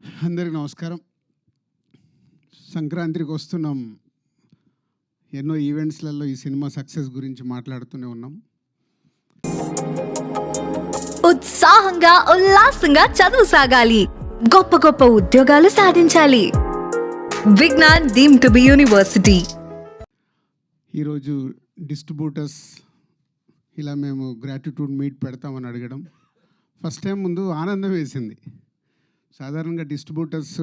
అందరికీ నమస్కారం. సంక్రాంతికి వస్తున్నాం. ఎన్నో ఈవెంట్స్‌లలో ఈ సినిమా సక్సెస్ గురించి మాట్లాడుతూనే ఉన్నాం. ఉత్సాహంగా ఉల్లాసంగా చదువు సాగాలి, గొప్ప గొప్ప ఉద్యోగాలు సాధించాలి. Vignan deemed to be university. ఈరోజు డిస్ట్రిబ్యూటర్స్ ఇలా మేము గ్రాటిట్యూడ్ మీట్ పెడతామని అడగడం ఫస్ట్ టైం ముందు ఆనందం వేసింది. సాధారణంగా డిస్ట్రిబ్యూటర్స్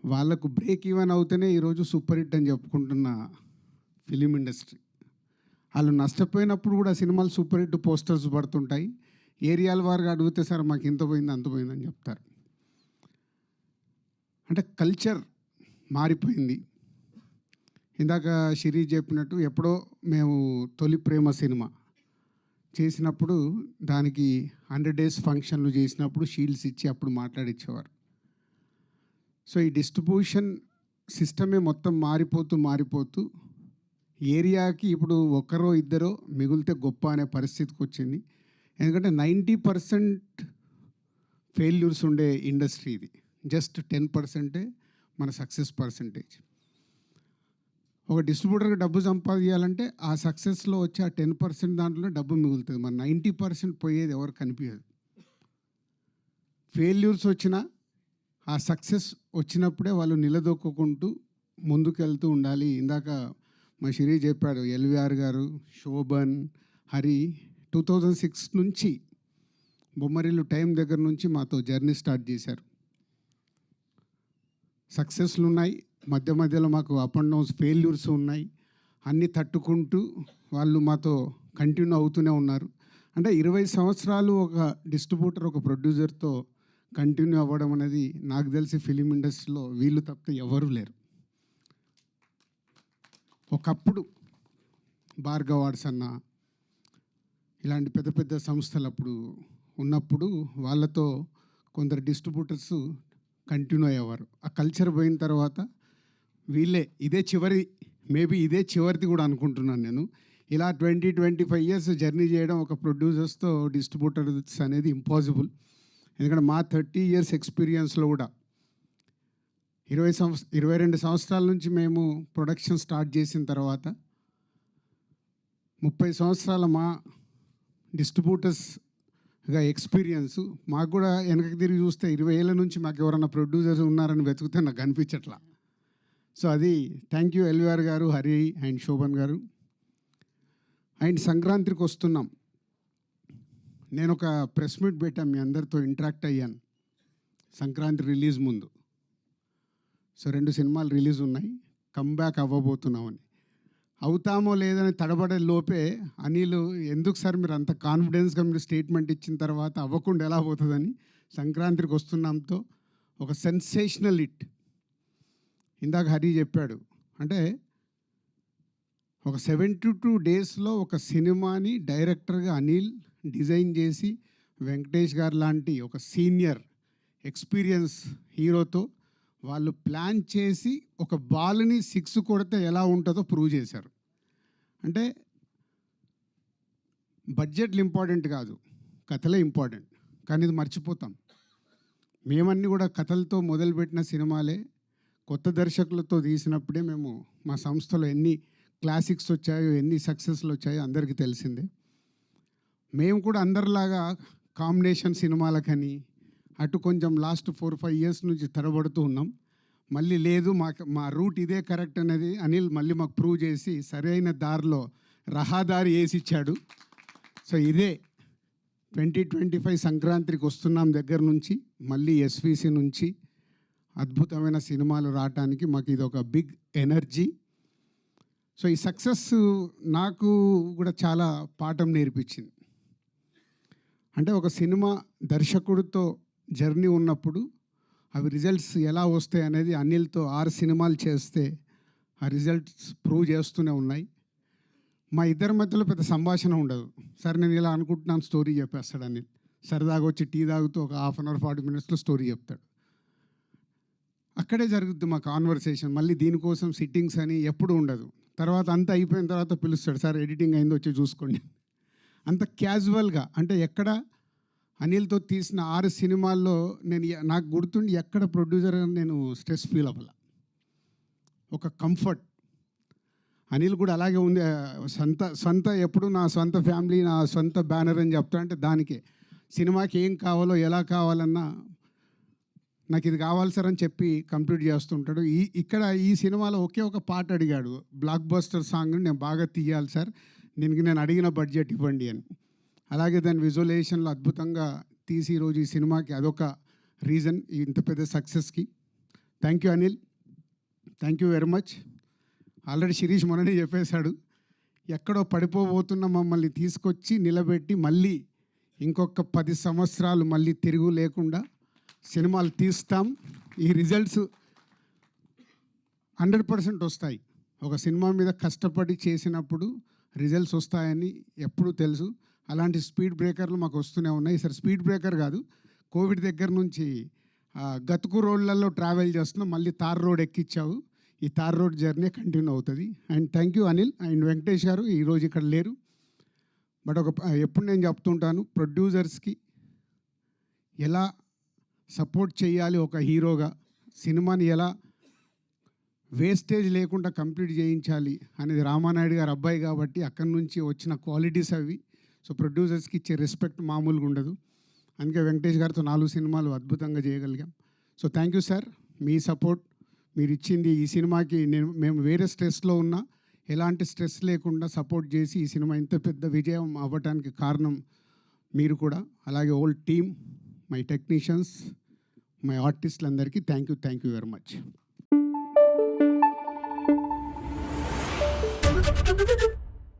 వాళ్ళకు బ్రేక్ ఈవెన్ అవుతేనే ఈరోజు సూపర్ హిట్ అని చెప్పుకుంటున్న ఫిలిం ఇండస్ట్రీ. వాళ్ళు నష్టపోయినప్పుడు కూడా సినిమాలు సూపర్ హిట్ పోస్టర్స్ పడుతుంటాయి. ఏరియాల వారుగా అడిగితే సార్ మాకు ఇంత పోయింది అంత పోయిందని చెప్తారు. అంటే కల్చర్ మారిపోయింది. ఇందాక శిరీష్ చెప్పినట్టు ఎప్పుడో మేము తొలి ప్రేమ సినిమా చేసినప్పుడు దానికి 100 days ఫంక్షన్లు చేసినప్పుడు షీల్డ్స్ ఇచ్చి అప్పుడు మాట్లాడిచ్చేవారు. సో ఈ డిస్ట్రిబ్యూషన్ సిస్టమే మొత్తం మారిపోతూ ఏరియాకి ఇప్పుడు ఒకరో ఇద్దరో మిగిలితే గొప్ప అనే పరిస్థితికి వచ్చింది. ఎందుకంటే 90% ఫెయిల్యూర్స్ ఉండే ఇండస్ట్రీ ఇది. జస్ట్ 10% మన సక్సెస్ పర్సంటేజ్. ఒక డిస్ట్రిబ్యూటర్కి డబ్బు సంపాదించాలంటే ఆ సక్సెస్లో వచ్చే ఆ 10% దాంట్లో డబ్బు మిగులుతుంది. మన 90% పోయేది ఎవరు కనిపించదు. ఫెయిల్యూర్స్ వచ్చినా ఆ సక్సెస్ వచ్చినప్పుడే వాళ్ళు నిలదొక్కుంటూ ముందుకెళ్తూ ఉండాలి. ఇందాక మా శిరీష్ చెప్పాడు, ఎల్విఆర్ గారు, శోభన్, హరి 2006 నుంచి బొమ్మరిల్లు టైం దగ్గర నుంచి మాతో జర్నీ స్టార్ట్ చేశారు. సక్సెస్లు ఉన్నాయి, మధ్య మధ్యలో మాకు అప్ అండ్ డౌన్స్ ఫెయిల్యూర్స్ ఉన్నాయి. అన్నీ తట్టుకుంటూ వాళ్ళు మాతో కంటిన్యూ అవుతూనే ఉన్నారు. అంటే 20 సంవత్సరాలు ఒక డిస్ట్రిబ్యూటర్ ఒక ప్రొడ్యూసర్తో కంటిన్యూ అవ్వడం అనేది నాకు తెలిసి ఫిలిం ఇండస్ట్రీలో వీళ్ళు తప్పితే ఎవరూ లేరు. ఒకప్పుడు భార్గవ్ ఆర్ట్స్ అన్న ఇలాంటి పెద్ద పెద్ద సంస్థలు అప్పుడు ఉన్నప్పుడు వాళ్ళతో కొందరు డిస్ట్రిబ్యూటర్స్ కంటిన్యూ అయ్యేవారు. ఆ కల్చర్ పోయిన తర్వాత వీళ్ళే మేబీ ఇదే చివరిది కూడా అనుకుంటున్నాను నేను. ఇలా 20-25 years జర్నీ చేయడం ఒక ప్రొడ్యూసర్స్తో డిస్ట్రిబ్యూటర్స్ అనేది ఇంపాసిబుల్. ఎందుకంటే మా 30 years ఎక్స్పీరియన్స్లో కూడా 22 సంవత్సరాల నుంచి మేము ప్రొడక్షన్ స్టార్ట్ చేసిన తర్వాత 30 సంవత్సరాల మా డిస్ట్రిబ్యూటర్స్గా ఎక్స్పీరియన్స్. మాకు కూడా వెనక్కి తిరిగి చూస్తే 20 ఏళ్ళ నుంచి మాకు ఎవరైనా ప్రొడ్యూసర్స్ ఉన్నారని వెతికితే నాకు కనిపించట్లా. సో అది థ్యాంక్ యూ ఎల్విఆర్ గారు, హరి అండ్ శోభన్ గారు. అండ్ సంక్రాంతికి వస్తున్నాం. నేను ఒక ప్రెస్ మీట్ పెట్టాను, మీ అందరితో ఇంటరాక్ట్ అయ్యాను సంక్రాంతి రిలీజ్ ముందు. సో 2 సినిమాలు రిలీజ్ ఉన్నాయి, కమ్బ్యాక్ అవ్వబోతున్నామని. అవుతామో లేదని తడబడే లోపే అనిల్, ఎందుకు సార్ మీరు అంత కాన్ఫిడెన్స్గా మీరు స్టేట్మెంట్ ఇచ్చిన తర్వాత అవ్వకుండా ఎలా పోతుందని సంక్రాంతికి వస్తున్నాంతో ఒక సెన్సేషనల్ హిట్. ఇందాక హరి చెప్పాడు, అంటే ఒక 72 daysలో ఒక సినిమాని డైరెక్టర్గా అనిల్ డిజైన్ చేసి వెంకటేష్ గారు లాంటి ఒక సీనియర్ ఎక్స్పీరియన్స్ హీరోతో వాళ్ళు ప్లాన్ చేసి ఒక బాల్ని 6 కొడితే ఎలా ఉంటుందో ప్రూవ్ చేశారు. అంటే బడ్జెట్లు ఇంపార్టెంట్ కాదు, కథలే ఇంపార్టెంట్. కానీ ఇది మర్చిపోతాం. మేమన్నీ కూడా కథలతో మొదలుపెట్టిన సినిమాలే కొత్త దర్శకులతో తీసినప్పుడే మేము మా సంస్థలో ఎన్ని క్లాసిక్స్ వచ్చాయో, ఎన్ని సక్సెస్లు వచ్చాయో అందరికీ తెలిసిందే. మేము కూడా అందరిలాగా కాంబినేషన్ సినిమాలకని అటు కొంచెం లాస్ట్ 4-5 years నుంచి తడబడుతూ ఉన్నాం. మళ్ళీ లేదు మా రూట్ ఇదే కరెక్ట్ అనేది అనిల్ మళ్ళీ మాకు ప్రూవ్ చేసి సరైన దారిలో రహదారి వేసిచ్చాడు. సో ఇదే 2025 సంక్రాంతికి వస్తున్నాం దగ్గర నుంచి మళ్ళీ ఎస్విసి నుంచి అద్భుతమైన సినిమాలు రావటానికి మాకు ఇది ఒక బిగ్ ఎనర్జీ. సో ఈ సక్సెస్ నాకు కూడా చాలా పాఠం నేర్పించింది. అంటే ఒక సినిమా దర్శకుడితో జర్నీ ఉన్నప్పుడు అవి రిజల్ట్స్ ఎలా వస్తాయి అనేది అనిల్తో 6 సినిమాలు చేస్తే ఆ రిజల్ట్స్ ప్రూవ్ చేస్తూనే ఉన్నాయి. మా ఇద్దరి మధ్యలో పెద్ద సంభాషణ ఉండదు. సార్ నేను ఇలా అనుకుంటున్నాను, స్టోరీ చెప్పేస్తాడు అనిల్. సరదాగా వచ్చి టీ తాగుతూ ఒక 1/2 hour 40 minutesలో స్టోరీ చెప్తాడు. అక్కడే జరుగుద్ది మా కాన్వర్సేషన్. మళ్ళీ దీనికోసం సిట్టింగ్స్ అని ఎప్పుడు ఉండదు. తర్వాత అంతా అయిపోయిన తర్వాత పిలుస్తాడు, సార్ ఎడిటింగ్ అయిందో వచ్చి చూసుకోండి. అంత క్యాజువల్గా, అంటే ఎక్కడ అనిల్తో తీసిన 6 సినిమాల్లో నాకు గుర్తుండి ఎక్కడ ప్రొడ్యూసర్ నేను స్ట్రెస్ ఫీల్ అవ్వాల. ఒక కంఫర్ట్. అనిల్ కూడా అలాగే ఉంది. సొంత ఎప్పుడు నా సొంత ఫ్యామిలీ, నా సొంత బ్యానర్ అని చెప్తా అంటే దానికే సినిమాకి ఏం కావాలో ఎలా కావాలన్నా నాకు ఇది కావాలి సార్ అని చెప్పి కంప్లీట్ చేస్తుంటాడు. ఇక్కడ ఈ సినిమాలో ఒకే ఒక పాట అడిగాడు, బ్లాక్ బస్టర్ సాంగ్ నేను బాగా తీయాలి సార్, దీనికి నేను అడిగిన బడ్జెట్ ఇవ్వండి అని. అలాగే దాని విజువలైజేషన్లో అద్భుతంగా తీసి ఈరోజు ఈ సినిమాకి అదొక రీజన్ ఇంత పెద్ద సక్సెస్కి. Thank you Anil, thank you very much. Already Shirish మొన్ననే చెప్పేశాడు, ఎక్కడో పడిపోబోతున్న మమ్మల్ని తీసుకొచ్చి నిలబెట్టి మళ్ళీ ఇంకొక 10 సంవత్సరాలు మళ్ళీ తిరుగు లేకుండా సినిమాలు తీస్తాం. ఈ రిజల్ట్స్ 100% వస్తాయి. ఒక సినిమా మీద కష్టపడి చేసినప్పుడు రిజల్ట్స్ వస్తాయని ఎప్పుడూ తెలుసు. అలాంటి స్పీడ్ బ్రేకర్లు మాకు వస్తూనే ఉన్నాయి. సార్ స్పీడ్ బ్రేకర్ కాదు, కోవిడ్ దగ్గర నుంచి గతుకు రోడ్లలో ట్రావెల్ చేస్తున్నాం, మళ్ళీ తార్ రోడ్ ఎక్కించావు. ఈ తార్ రోడ్ జర్నీ కంటిన్యూ అవుతుంది. And thank you Anil and Venkatesh garu, ఈరోజు ఇక్కడ లేరు. బట్ ఎప్పుడు నేను చెప్తుంటాను, ప్రొడ్యూసర్స్కి ఎలా సపోర్ట్ చేయాలి, ఒక హీరోగా సినిమాని ఎలా వేస్టేజ్ లేకుండా కంప్లీట్ చేయించాలి అనేది రామానాయుడు గారు అబ్బాయి కాబట్టి అక్కడి నుంచి వచ్చిన క్వాలిటీస్ అవి. సో ప్రొడ్యూసర్స్కి ఇచ్చే రెస్పెక్ట్ మామూలుగా ఉండదు. అందుకే వెంకటేష్ గారితో 4 సినిమాలు అద్భుతంగా చేయగలిగాం. సో థ్యాంక్ యూ సార్, మీ సపోర్ట్ మీరు ఇచ్చింది ఈ సినిమాకి. మేము వేరే స్ట్రెస్లో ఉన్నా ఎలాంటి స్ట్రెస్ లేకుండా సపోర్ట్ చేసి ఈ సినిమా ఇంత పెద్ద విజయం అవ్వటానికి కారణం మీరు కూడా. అలాగే old team, my technicians, my ఆర్టిస్టులందరికీ థ్యాంక్ యూ వెరీ మచ్.